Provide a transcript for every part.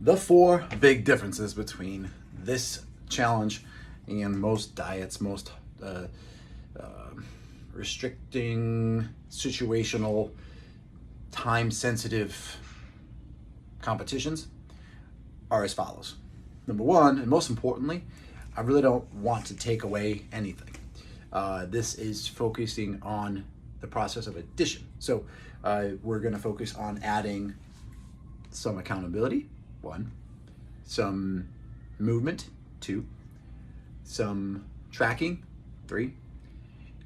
The four big differences between this challenge and most diets, most restricting, situational, time-sensitive competitions are as follows. Number one, and most importantly, I really don't want to take away anything. This is focusing on the process of addition. So we're going to focus on adding some accountability, one, some movement, two, some tracking, three,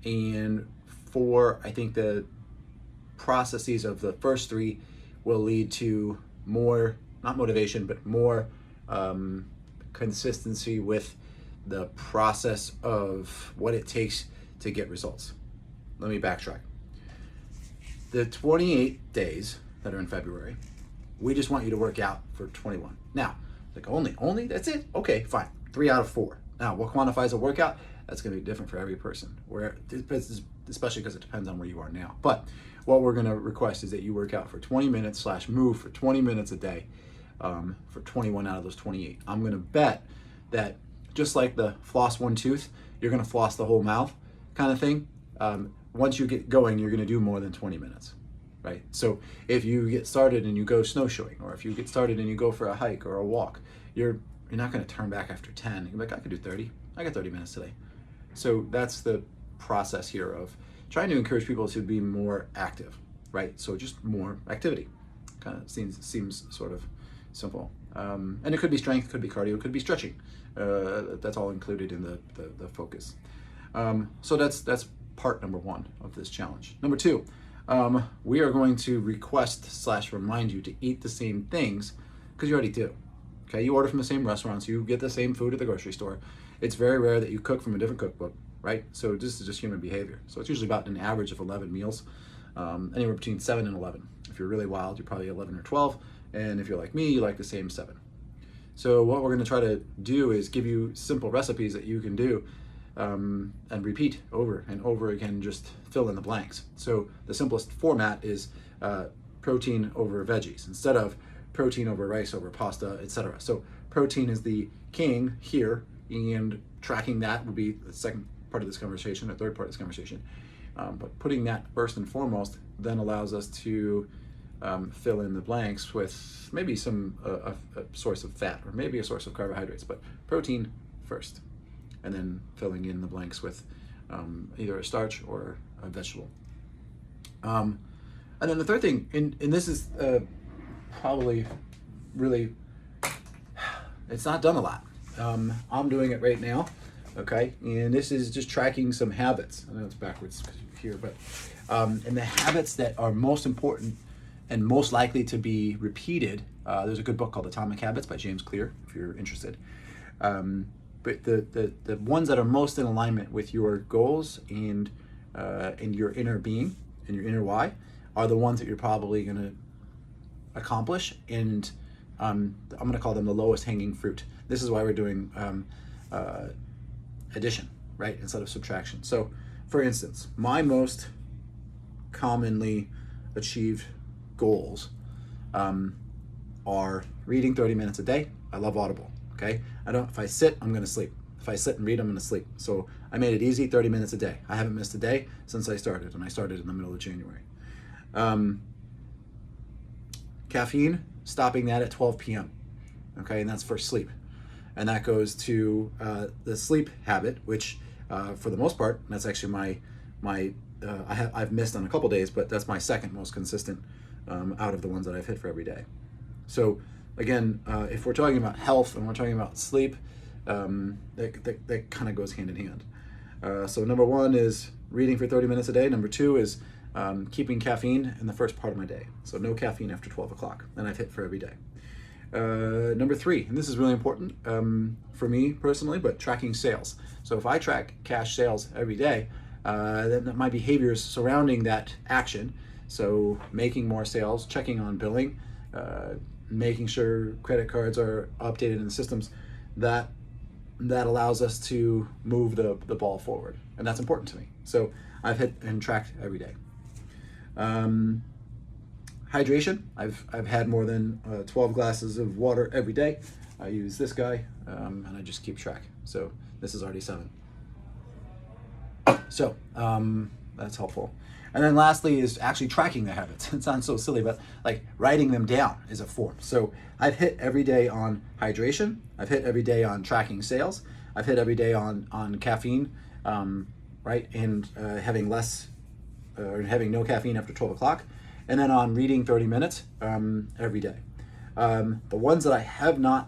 and four, I think the processes of the first three will lead to more, not motivation, but more consistency with the process of what it takes to get results. Let me backtrack. The 28 days that are in February, we just want you to work out for 21. Now, like only, that's it? Okay, fine. 3 out of 4. Now, what quantifies a workout? That's gonna be different for every person, especially because it depends on where you are now. But what we're gonna request is that you work out for 20 minutes / move for 20 minutes a day for 21 out of those 28. I'm gonna bet that just like the floss one tooth, you're gonna floss the whole mouth kind of thing. Once you get going, you're gonna do more than 20 minutes, right? So if you get started and you go snowshoeing, or if you get started and you go for a hike or a walk, you're not gonna turn back after 10. You're like, I could do 30. I got 30 minutes today. So that's the process here of trying to encourage people to be more active, right? So just more activity. Kind of seems sort of simple. And it could be strength, could be cardio, it could be stretching. That's all included in the focus. So that's part number one of this challenge. Number two, we are going to request / remind you to eat the same things because you already do. Okay, you order from the same restaurants, you get the same food at the grocery store. It's very rare that you cook from a different cookbook, right? So this is just human behavior. So it's usually about an average of 11 meals, anywhere between 7 and 11. If you're really wild, you're probably 11 or 12. And if you're like me, you like the same 7. So what we're gonna try to do is give you simple recipes that you can do and repeat over and over again, just fill in the blanks. So the simplest format is protein over veggies instead of protein over rice over pasta, etc. So protein is the king here, and tracking that would be the second part of this conversation, or third part of this conversation. But putting that first and foremost then allows us to fill in the blanks with maybe some a source of fat or maybe a source of carbohydrates, but protein first, and then filling in the blanks with either a starch or a vegetable. And then the third thing, and this is probably really, it's not done a lot. I'm doing it right now, okay? And this is just tracking some habits. I know it's backwards here, but and the habits that are most important and most likely to be repeated. There's a good book called Atomic Habits by James Clear, if you're interested. But the ones that are most in alignment with your goals and your inner being and your inner why are the ones that you're probably going to accomplish, and I'm going to call them the lowest hanging fruit. This is why we're doing addition, right, instead of subtraction. So, for instance, my most commonly achieved goals are reading 30 minutes a day. I love Audible. Okay, if I sit, I'm going to sleep. If I sit and read, I'm going to sleep. So I made it easy, 30 minutes a day. I haven't missed a day since I started, and I started in the middle of January. Caffeine, stopping that at 12 p.m. Okay, and that's for sleep. And that goes to the sleep habit, which for the most part, that's actually I've missed on a couple days, but that's my second most consistent out of the ones that I've hit for every day. So again, if we're talking about health and we're talking about sleep, that kind of goes hand in hand. So number one is reading for 30 minutes a day. Number two is keeping caffeine in the first part of my day. So no caffeine after 12 o'clock, and I've hit for every day. Number three, and this is really important for me personally, but tracking sales. So if I track cash sales every day, then my behaviors surrounding that action, so making more sales, checking on billing, making sure credit cards are updated in the systems, that allows us to move the ball forward, and that's important to me. So I've hit and tracked every day. hydration. I've had more than 12 glasses of water every day. I use this guy, and I just keep track. So this is already 7. So that's helpful. And then lastly is actually tracking the habits. It sounds so silly, but like writing them down is a form. So I've hit every day on hydration. I've hit every day on tracking sales. I've hit every day on caffeine, right? And having less, or having no caffeine after 12 o'clock. And then on reading 30 minutes every day. The ones that I haven't done.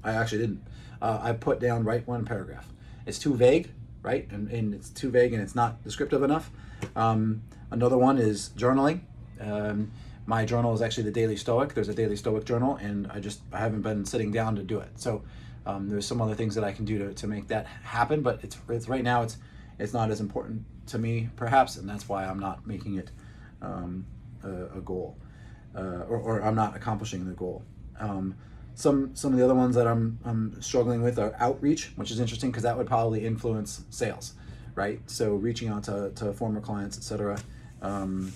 I actually didn't. I put down write 1 paragraph. It's too vague, right? And it's too vague and it's not descriptive enough. Another one is journaling. My journal is actually the Daily Stoic. There's a Daily Stoic journal, and I haven't been sitting down to do it. So there's some other things that I can do to make that happen, but it's right now it's not as important to me, perhaps, and that's why I'm not making it a goal, or I'm not accomplishing the goal. Some of the other ones that I'm struggling with are outreach, which is interesting because that would probably influence sales, right? So reaching out to former clients, etc. I'm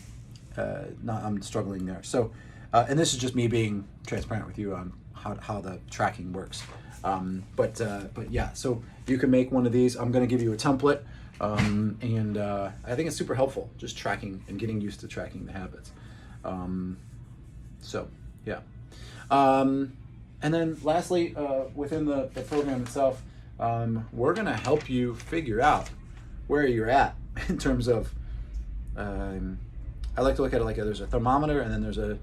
struggling there. So, and this is just me being transparent with you on how the tracking works. But yeah, so you can make one of these. I'm going to give you a template, and I think it's super helpful, just tracking and getting used to tracking the habits. So yeah. And then lastly, within the program itself, we're going to help you figure out where you're at in terms of, I like to look at it like there's a thermometer and then there's a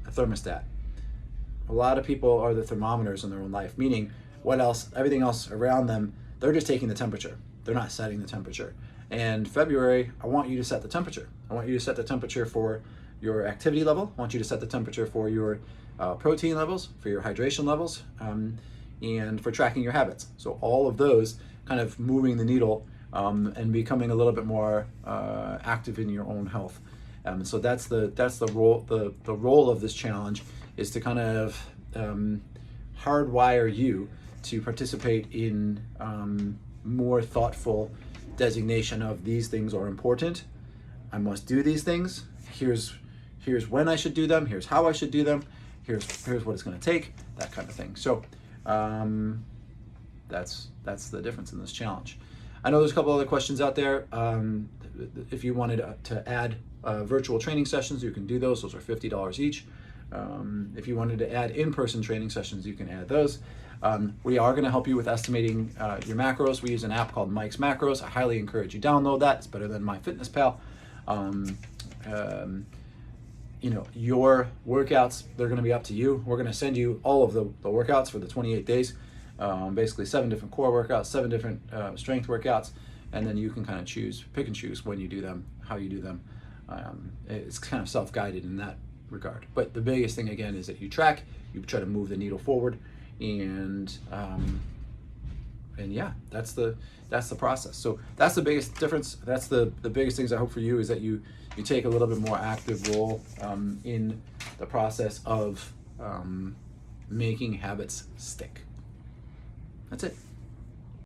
thermostat. A lot of people are the thermometers in their own life, meaning everything else around them, they're just taking the temperature. They're not setting the temperature. And February, I want you to set the temperature. I want you to set the temperature for your activity level. I want you to set the temperature for your protein levels, for your hydration levels, and for tracking your habits. So all of those kind of moving the needle and becoming a little bit more active in your own health. So that's the role of this challenge, is to kind of hardwire you to participate in more thoughtful designation of these things are important. I must do these things. Here's when I should do them. Here's how I should do them. Here's what it's going to take. That kind of thing. So that's the difference in this challenge. I know there's a couple other questions out there. If you wanted to add virtual training sessions, you can do those. Those are $50 each. If you wanted to add in-person training sessions, you can add those. We are going to help you with estimating your macros. We use an app called Mike's Macros. I highly encourage you download that. It's better than MyFitnessPal. Your workouts, they're going to be up to you. We're going to send you all of the workouts for the 28 days, basically 7 different core workouts, 7 different strength workouts, and then you can kind of pick and choose when you do them, how you do them. It's kind of self-guided in that regard. But the biggest thing, again, is that you track, you try to move the needle forward, and yeah, that's the process. So that's the biggest difference. That's the biggest things I hope for you, is that you take a little bit more active role in the process of making habits stick. That's it.